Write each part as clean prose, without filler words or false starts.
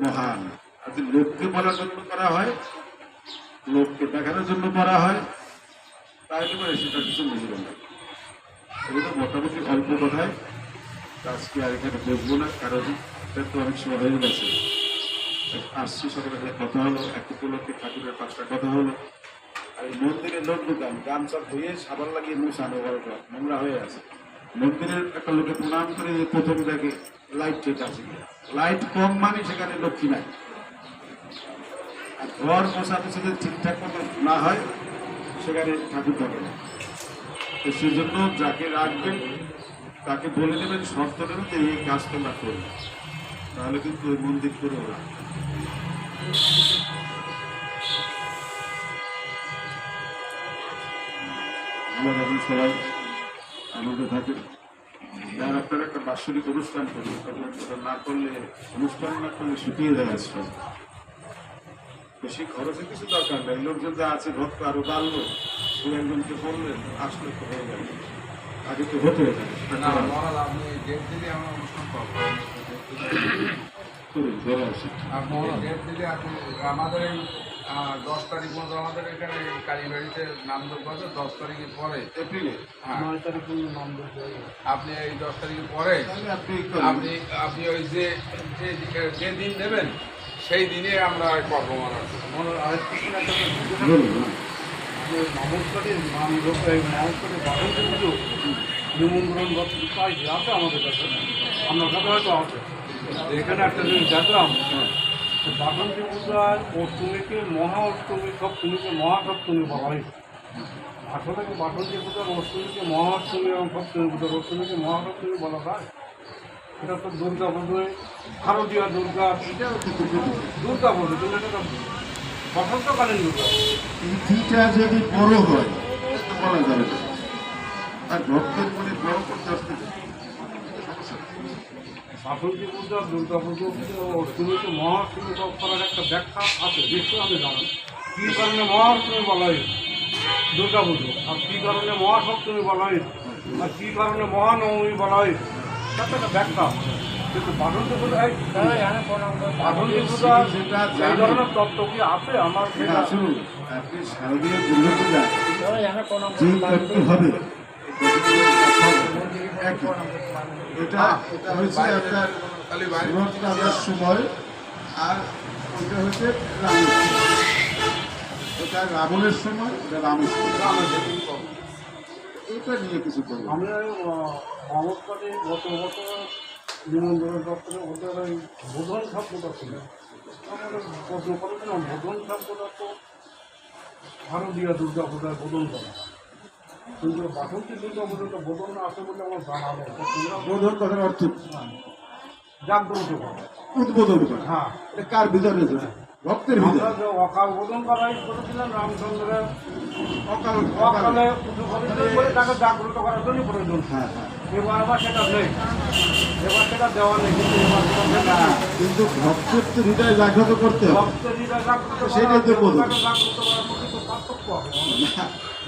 মহান। আর যদি লোককে বলার জন্য করা হয়, লোককে দেখানোর জন্য করা হয়, তাহলে পরে সেটা কিছু মূল্য নেই। এগুলো মোটামুটি অল্প কথায় আজকে আর এখানে বসবো না, কারণ এটা তো অনেক সময় হয়ে গেছে। আসছি সকালে কথা হলো, এক উপলক্ষে ঠাকুরের 5টা কথা হলো। আর এই মন্দিরের লোক দোকান গামছা ধুয়ে সাবান লাগিয়ে মুছানো নোংরা হয়ে আছে। মন্দিরের একটা লোকে প্রণাম করে প্রথম দেখে লাইট ঠিক আছে, লাইট কম মানে সেখানে লক্ষ্মী নাই। আর ঘর মশাতে যদি ঠিকঠাক মতো না হয় সেখানে ঠাকুর থাকে না। তো সেজন্য যাকে রাখবেন তাকে বলে দেবেন, শর্ত দেবেন যে এই কাজ তোমরা করবে, তাহলে কিন্তু ওই মন্দির করে ওরা। আমরা যখন সবাই আনন্দে থাকি, আর আপনারা একটা বাৎসরিক অনুষ্ঠান করি, ওটা না করলে, অনুষ্ঠান না করলে শুকিয়ে যায় আসলে। বেশি খরচে কিছু দরকার নেই, লোকজন যা আছে ভক্ত আরো বাড়লো, দু একজনকে বললেন আসলে তো হয়ে গেল, আগে তো হতে হবে। আপনি ডেট দিলে আমরা অনুষ্ঠান করবো। ডেট দিলে আপনি আমাদের এই 10 তারিখ মতো আমাদের এখানে কালীবাড়িতে নামযোগ আছে, 10 তারিখের পরে এপ্রিলে। হ্যাঁ, 9 তারিখ নামযোগ। আপনি এই 10 তারিখের পরে আপনি আপনি ওই যে যে দিন দেবেন সেই দিনে আমরা করবো মনে হচ্ছে। নমস্কারের নমস্কারের বাসন্তী পুজো নিমন্ত্রণ পাইছে আছে আমাদের কাছে, আপনার কাছে হয়তো আছে। এখানে একটা জিনিস দেখলাম, বাসন্তী পূজার অষ্টমীকে মহা অষ্টমী, সপ্তমীকে মহাসপ্তমী বলা হয়েছে। আসলে কি বাসন্তী পূজার অষ্টমীকে মহা অষ্টমী এবং সপ্তমী পূজার অষ্টমীকে মহাসপ্তমী বলা হয়? এটা তো দুর্গা পুজোয় শারদীয় দুর্গা, এটা দুর্গা পুজো, কিন্তু এটা বসন্তকালীন দুর্গা। তিথিটা যদি বড় হয় তো বলা যাবে না, আর ভক্তের মনে বড় করতে আসতে বাসন্তী পূজা, দুর্গা পুজো, অষ্টমীকে মহাষ্টমী করার একটা ব্যাখ্যা আছে, নিশ্চয়ই আমি জানি কী কারণে মহাষ্টমী বলা হয়েছে দুর্গা পুজো, আর কী কারণে মহাসপ্তমী বলা হয়েছে, আর কী কারণে মহানবমী বলা হয়েছে, তার একটা ব্যাখ্যা আছে। কিন্তু বাসন্তী পূজায় বাসন্তী পূজা এই ধরনের তত্ত্ব কি আছে আমার? শুনুন, আপনি শারদীয় দুর্গা পূজা যে তত্ত্ব হবে এটা হয়েছে আপনার রাজার সময়, আর ওইটা হচ্ছে এটা রাবণের সময়, এটা রামের সময়। এটা নিয়ে কিছু করবো আমি নমস্কারে গত বছর নিমন্ত্রণ দপ্তরে ওদের ওই বোধন শব্দটা ছিল, আমাদের প্রশ্ন করেছিলাম বোধন শব্দটা তো শারদীয় দুর্গা পূজায় বোধন করা, কিন্তু বাসন্তী দুর্গা পুজোটা বোধন আছে বলে আমার জানা নেই। বোধন কথার অর্থ জাগ্রত করা, উদ্বোধন করা। হ্যাঁ, এটা কার ভিতরে ভক্তের ভিতরে? আমরা যে অকাল বোধন করাই করেছিলাম রামচন্দ্রের অকাল অকালে পুজো করেছিলেন বলে তাকে জাগ্রত করার জন্য প্রয়োজন। হ্যাঁ হ্যাঁ, এবার আবার সেটা নেই, এবার সেটা দেওয়া নেই, কিন্তু এবার সেটা নেই। কিন্তু ভক্তের তো হৃদয় জাগ্রত করতে হবে। ভক্তরা জাগ্রত করা, সেটাই তো বোধন। তাকে জাগ্রত করার মধ্যে তো পার্থক্য হবে।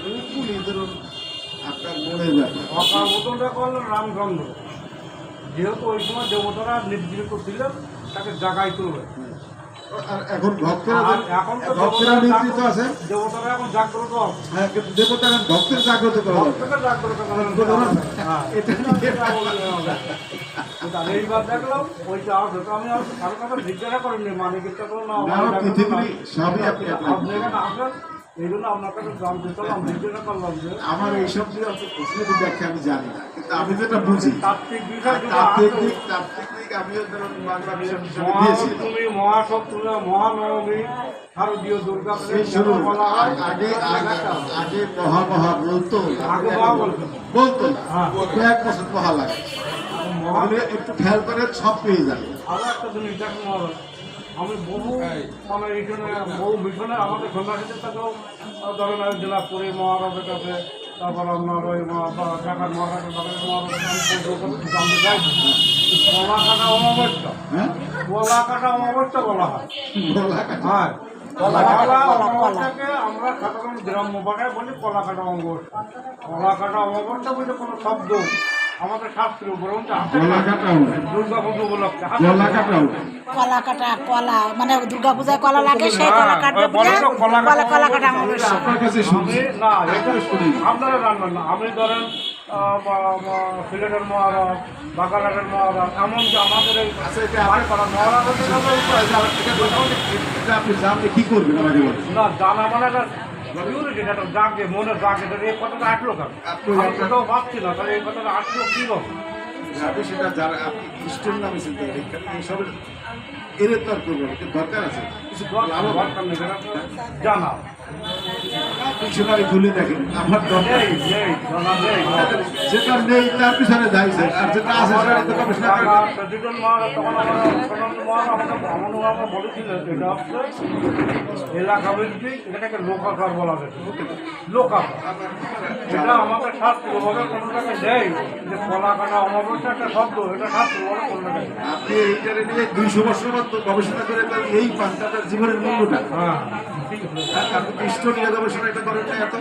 বিলকুলই ধরুন আপনার মনের ব্যাপার। অকাল বোধনটা করলেন রামচন্দ্র, যেহেতু ওই সময় দেবতারা নির্দিষ্ট ছিলেন, তাকে জাগাই তুলবে। আর এখন ভক্তেরা আর এখন তো ভক্তেরা নিয়োজিত আছে, দেবতারা এখন জাগ্রত আছে। হ্যাঁ, কিন্তু দেবতারা ভক্তের জাগ্রত করা দরকার। ভক্তকে জাগ্রত করার হ্যাঁ, এটা সেটা বলতে হবে। তাহলে এইবার দেখলাম ওইটা আছে, তো আমি আর কারো কথা জিজ্ঞাসা করিনি, মানে কিন্তু না, পৃথিবীর সবই আপনি আপনি এখানে আসেন, এই জন্য আপনার কাছে জানতে চাইলাম, জিজ্ঞাসা করলাম যে আমার এইসব নিয়ে অত প্রশ্নের ব্যাখ্যা আমি জানি না, কিন্তু আমি যেটা বুঝি তাত্ত্বিক বিষয় যেটা তাত্ত্বিক আছে, দিক আমিও ধরুন বাংলা বিষয় দিয়েছি। মহাসপ্তমী, মহাসপ্তমী, মহানবমী, শারদীয় দুর্গা সেই শুরু বলা হয়। আগে আগে মহা বলতো, আগে মহা বলতো। বলতো হ্যাঁ। কয়েক বছর মহা লাগে, মহালে একটু খেয়াল করে সব পেয়ে যাবে। আরো একটা জিনিস দেখুন, আমি বহু মানে এইখানে বহু মিশনে আমাদের সন্ন্যাসীদের কাছেও ধরেন জেলাপুরি মহারাজের কাছে, তারপর আপনার ওই ঢাকার মহারাজের জানতে চাই কলা কাটা অমাবস্যা, হ্যাঁ, কলা কাটা অমাবস্যা বলা হয়। হ্যাঁ, অমাবস্যাকে আমরা সাধারণ গ্রাম্য ভাষায় বলি কলা কাটা অমাবস্যা। কলা কাটা অমাবস্যা বলতে কোনো শব্দ আমাদের শাস্ত্র বরঞ্চ গলা কাটা হবে, দুর্গা পুজো উপলক্ষে গলা কাটা হবে। কলা কাটা কলা মানে দুর্গা পূজায় কলা লাগে সেই কলা কাটবে বলে কলা কাটা অমাবস্যা। আপনার কাছে শুনছি, আমি না এটা শুনি আপনারা জানবেন না। আমি ধরেন সিলেটের মহারাজ, বাঁকুড়ার মহারাজ, এমনকি আমাদের এই বাড়িপাড়া মহারাজের এটা আপনি জানলে কি করবেন আমাকে বলেন। না জানা মানে একটা সিকিউরিটি, একটা জাগে মনে জাগে, এই কথাটা আসলো কেন? আমি কোথাও ভাবছি না, তাহলে এই কথাটা আসলো কী রকম? আপনি সেটা যারা আপনি খ্রিস্টান নামে চিন্তা করেন, এসবের এর তর্ক করবেন, এর দরকার আছে কিছু দরকার নেই, এটা তো জানা ডিকশনারি খুলে দেখেন। আমার দরকার নেই, নেই, জানা নেই। যেটা নেই তার পিছনে দায়ী, আর যেটা আছে সেটা তো গবেষণা করেন। প্রেসিডেন্ট মহারাজ তখন আমাকে বলেছিলেন এটা হচ্ছে এলাকা ভিত্তিক, এটাকে লোকাচার বলা যায়। লোকাচার এটা আমাদের শাস্ত্রভাবে কোনোটাকে দেয় যে কলা কাটা অমাবস্যা একটা শব্দ, এটা শাস্ত্রভাবে কোনোটাকে দেয়। আপনি এইটারে নিয়ে 200 বছর মতো গবেষণা করে তাহলে এই পান্তাটার জীবনের মূল্যটা হ্যাঁ আপনি খ্রিস্ট নিয়ে গবেষণা এটা করেন না এত।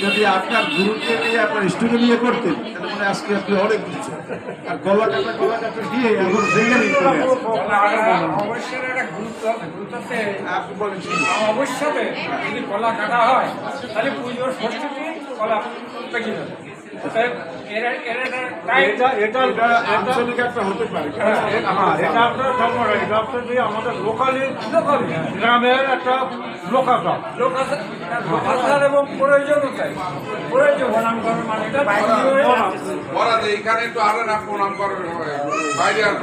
যদি আপনার গুরুকে নিয়ে আপনার স্টুডে নিয়ে করতেন তাহলে মানে আজকে আপনি অনেক দিচ্ছেন। আর গলা কাটা দিয়ে এখন যেখানেই করে আছে। অবশ্যই একটা গুরুত্ব আছে। গুরুত্ব আছে আপনি বলেন শুনুন। অবশ্যই যদি কলা কাটা হয় তাহলে পুজোর ষষ্ঠীতে কলা পেকে যাবে। অতএব এটা এটা এটা আঞ্চলিক একটা হতে পারে, এটা আপনার ধর্মরা, এটা আপনার যে আমাদের লোকালি গ্রামের একটা লোকাচার। লোকাচার এবং প্রয়োজনীয়তাই প্রয়োজন নামকরণ মানে এটা বাইরে বলা যে এখানে একটু আরে না প্রণাম করবে বাইরে আর